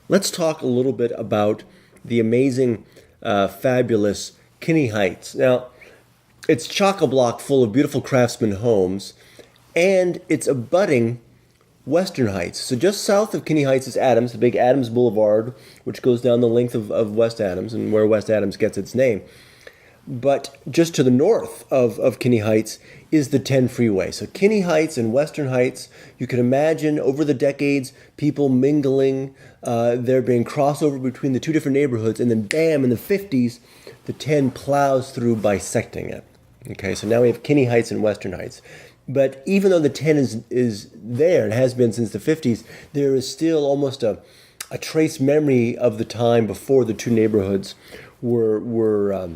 let's talk a little bit about the amazing, fabulous Kinney Heights. Now, it's chock-a-block full of beautiful craftsman homes, and it's abutting Western Heights. So just south of Kinney Heights is Adams, the big Adams Boulevard, which goes down the length of West Adams and where West Adams gets its name. But just to the north of Kinney Heights is the 10 freeway. So Kinney Heights and Western Heights, you can imagine over the decades, people mingling, there being crossover between the two different neighborhoods, and then bam, in the 50s, the 10 plows through, bisecting it. Okay, so now we have Kinney Heights and Western Heights. But even though the 10 is there, and has been since the 50s, there is still almost a trace memory of the time before the two neighborhoods were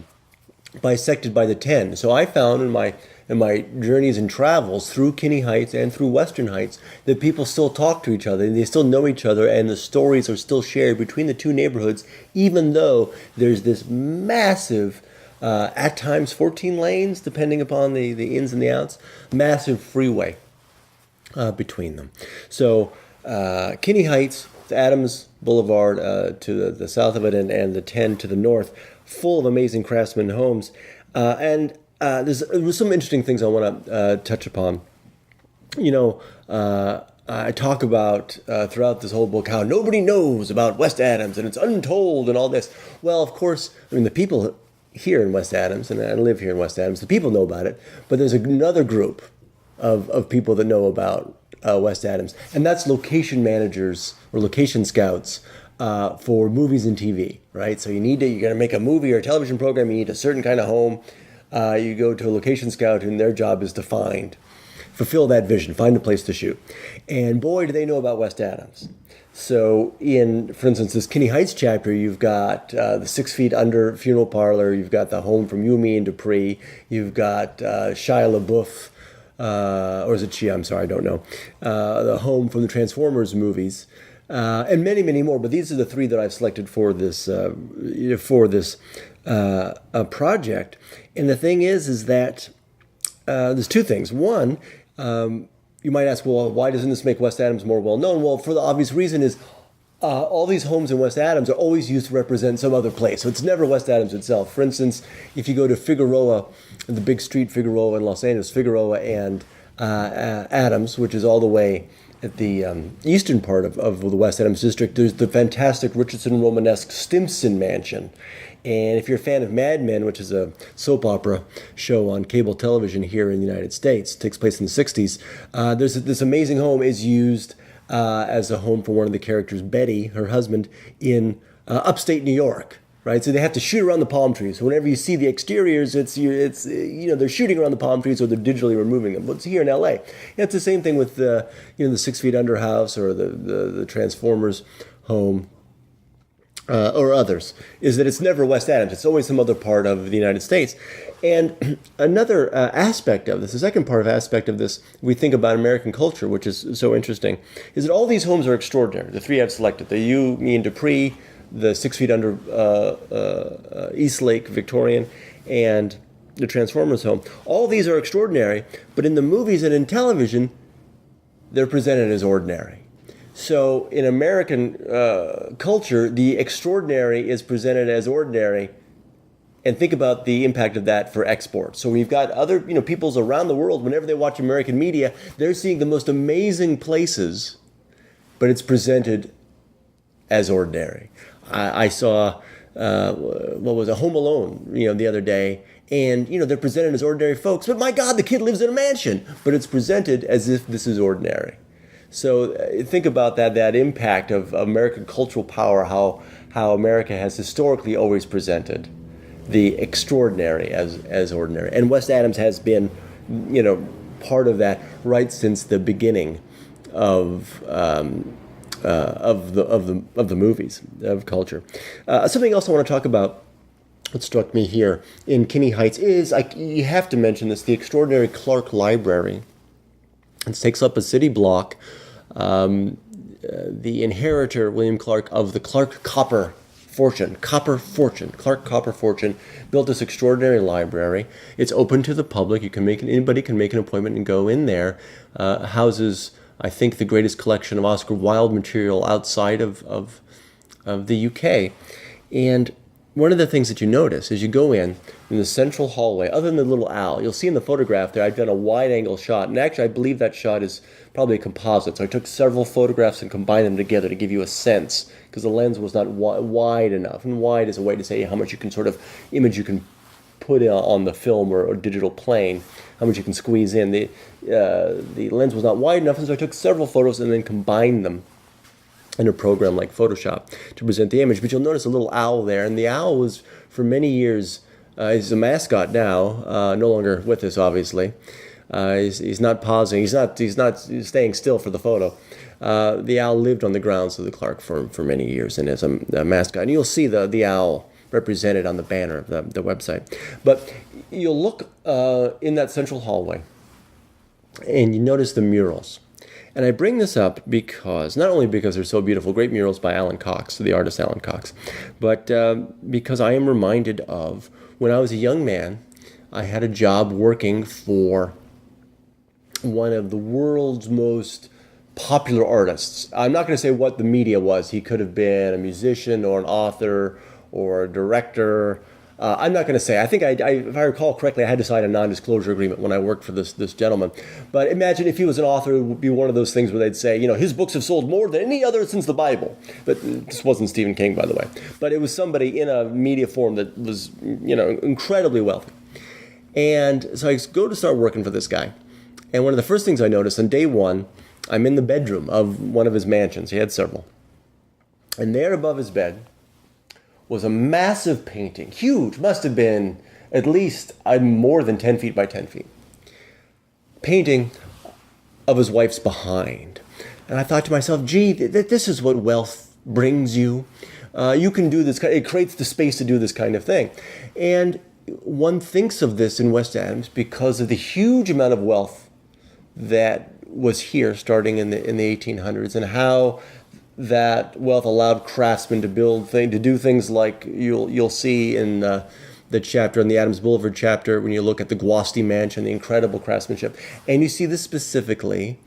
bisected by the 10. So I found in my journeys and travels through Kinney Heights and through Western Heights that people still talk to each other and they still know each other, and the stories are still shared between the two neighborhoods, even though there's this massive, at times 14 lanes, depending upon the ins and the outs, massive freeway between them. So Kinney Heights, Adams Boulevard to the south of it, and the 10 to the north, full of amazing craftsman homes. There's some interesting things I want to touch upon. I talk about throughout this whole book how nobody knows about West Adams and it's untold and all this. Well, of course, the people here in West Adams, and I live here in West Adams, the people know about it, but there's another group of people that know about West Adams, and that's location managers or location scouts for movies and TV, right? So you're going to make a movie or a television program, you need a certain kind of home. You go to a location scout, and their job is to fulfill that vision, find a place to shoot. And boy, do they know about West Adams. So for instance, this Kinney Heights chapter, you've got the 6 Feet Under funeral parlor, you've got the home from You, Me, and Dupree, you've got Shia LaBeouf, or is it Shia? I'm sorry, I don't know. The home from the Transformers movies. And many, many more, but these are the three that I've selected for this project. And the thing is that there's two things. One, you might ask, well, why doesn't this make West Adams more well known? Well, for the obvious reason is all these homes in West Adams are always used to represent some other place. So it's never West Adams itself. For instance, if you go to Figueroa, the big street Figueroa in Los Angeles, Figueroa and Adams, which is all the way at the eastern part of the West Adams district, there's the fantastic Richardson Romanesque Stimson Mansion. And if you're a fan of Mad Men, which is a soap opera show on cable television here in the United States, it takes place in the 60s, this amazing home is used as a home for one of the characters, Betty, her husband, in upstate New York. Right, so they have to shoot around the palm trees. So whenever you see the exteriors, it's they're shooting around the palm trees or they're digitally removing them. But it's here in L.A. And it's the same thing with the 6 Feet Under house or the Transformers home or others. Is that it's never West Adams. It's always some other part of the United States. And another aspect of this, the second aspect of this, we think about American culture, which is so interesting, is that all these homes are extraordinary. The three I've selected: the You, Me, and Dupree, the 6 Feet Under Eastlake Victorian, and the Transformers home. All these are extraordinary, but in the movies and in television, they're presented as ordinary. So in American culture, the extraordinary is presented as ordinary, and think about the impact of that for export. So we've got other peoples around the world, whenever they watch American media, they're seeing the most amazing places, but it's presented as ordinary. I saw, Home Alone, the other day, and, they're presented as ordinary folks, but my God, the kid lives in a mansion, but it's presented as if this is ordinary. So think about that impact of American cultural power, how America has historically always presented the extraordinary as ordinary. And West Adams has been, part of that right since the beginning of the movies, of culture. Something else I want to talk about, what struck me here in Kinney Heights is, you have to mention this, the extraordinary Clark Library. It takes up a city block. The inheritor, William Clark, of the Clark Copper Fortune, Clark Copper Fortune, built this extraordinary library. It's open to the public. Anybody can make an appointment and go in there. Houses, I think, the greatest collection of Oscar Wilde material outside of of the UK. And one of the things that you notice as you go in the central hallway, other than the little owl, you'll see in the photograph there, I've done a wide-angle shot. And actually, I believe that shot is probably a composite. So I took several photographs and combined them together to give you a sense, because the lens was not wide enough. And wide is a way to say how much you can sort of image you can put on the film or digital plane, how much you can squeeze in. The lens was not wide enough, and so I took several photos and then combined them in a program like Photoshop to present the image. But you'll notice a little owl there, and the owl was for many years, he's a mascot now, no longer with us obviously. He's not pausing, he's not staying still for the photo. The owl lived on the grounds of the Clark firm for many years and as a mascot. And you'll see the owl represented on the banner of the website. But you'll look in that central hallway and you notice the murals. And I bring this up because, not only because they're so beautiful, great murals by Alan Cox, the artist Alan Cox, but because I am reminded of when I was a young man, I had a job working for one of the world's most popular artists. I'm not going to say what the media was. He could have been a musician or an author or a director. I'm not going to say. I think if I recall correctly, I had to sign a non-disclosure agreement when I worked for this gentleman. But imagine if he was an author, it would be one of those things where they'd say, his books have sold more than any other since the Bible. But this wasn't Stephen King, by the way. But it was somebody in a media form that was, incredibly wealthy. And so I go to start working for this guy. And one of the first things I noticed on day one, I'm in the bedroom of one of his mansions. He had several. And there above his bed was a massive painting, huge, must have been at least more than 10 feet by 10 feet. Painting of his wife's behind. And I thought to myself, gee, this is what wealth brings you. You can do this, it creates the space to do this kind of thing. And one thinks of this in West Adams because of the huge amount of wealth that was here starting in the 1800s, and how that wealth allowed craftsmen to do things like you'll see in the chapter, in the Adams Boulevard chapter, when you look at the Guasti Mansion, the incredible craftsmanship. And you see this specifically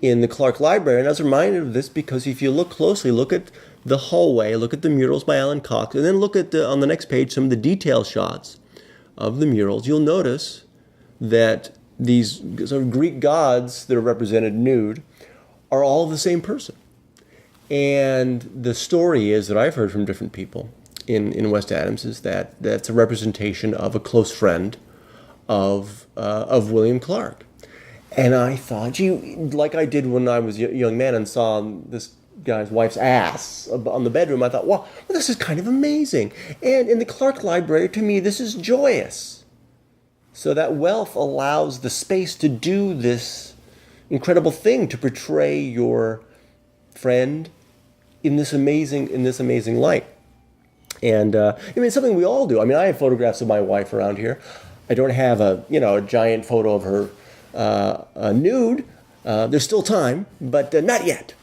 in the Clark Library. And I was reminded of this because if you look closely, look at the hallway, look at the murals by Alan Cox, and then look at on the next page some of the detail shots of the murals, you'll notice that these sort of Greek gods that are represented nude are all the same person. And the story is that I've heard from different people in West Adams is that that's a representation of a close friend of William Clark. And I thought, gee, like I did when I was a young man and saw this guy's wife's ass on the bedroom, I thought, wow, well, this is kind of amazing. And in the Clark Library, to me, this is joyous. So that wealth allows the space to do this incredible thing, to portray your friend in this amazing light. And it's something we all do. I mean, I have photographs of my wife around here. I don't have a giant photo of her nude. There's still time, but not yet.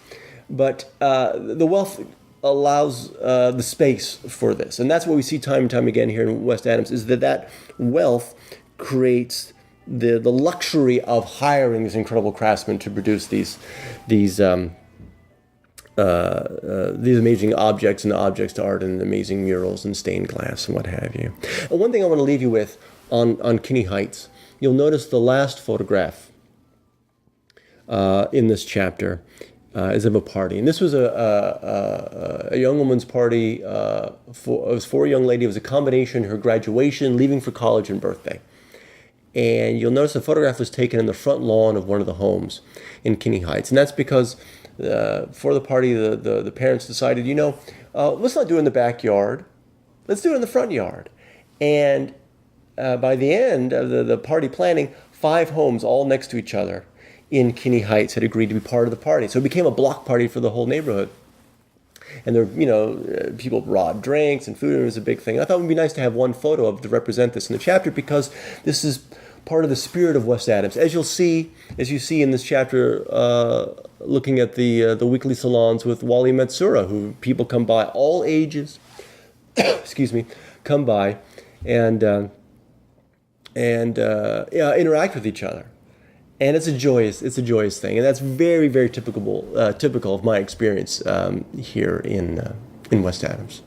But the wealth allows the space for this, and that's what we see time and time again here in West Adams. Is that wealth creates the luxury of hiring these incredible craftsmen to produce these amazing objects and objects to art and amazing murals and stained glass and what have you. And one thing I want to leave you with on Kinney Heights, you'll notice the last photograph in this chapter is of a party. And this was a young woman's party. It was for a young lady. It was a combination, her graduation, leaving for college, and birthday. And you'll notice the photograph was taken in the front lawn of one of the homes in Kinney Heights. And that's because for the party, the parents decided, let's not do it in the backyard. Let's do it in the front yard. And by the end of the party planning, 5 homes all next to each other in Kinney Heights had agreed to be part of the party. So it became a block party for the whole neighborhood. And there, people brought drinks and food, and it was a big thing. I thought it would be nice to have one photo to represent this in the chapter, because this is part of the spirit of West Adams. As you see in this chapter, looking at the weekly salons with Wally Matsura, who people come by, all ages, come by and interact with each other. And it's a joyous thing, and that's very, very typical of my experience here in in West Adams.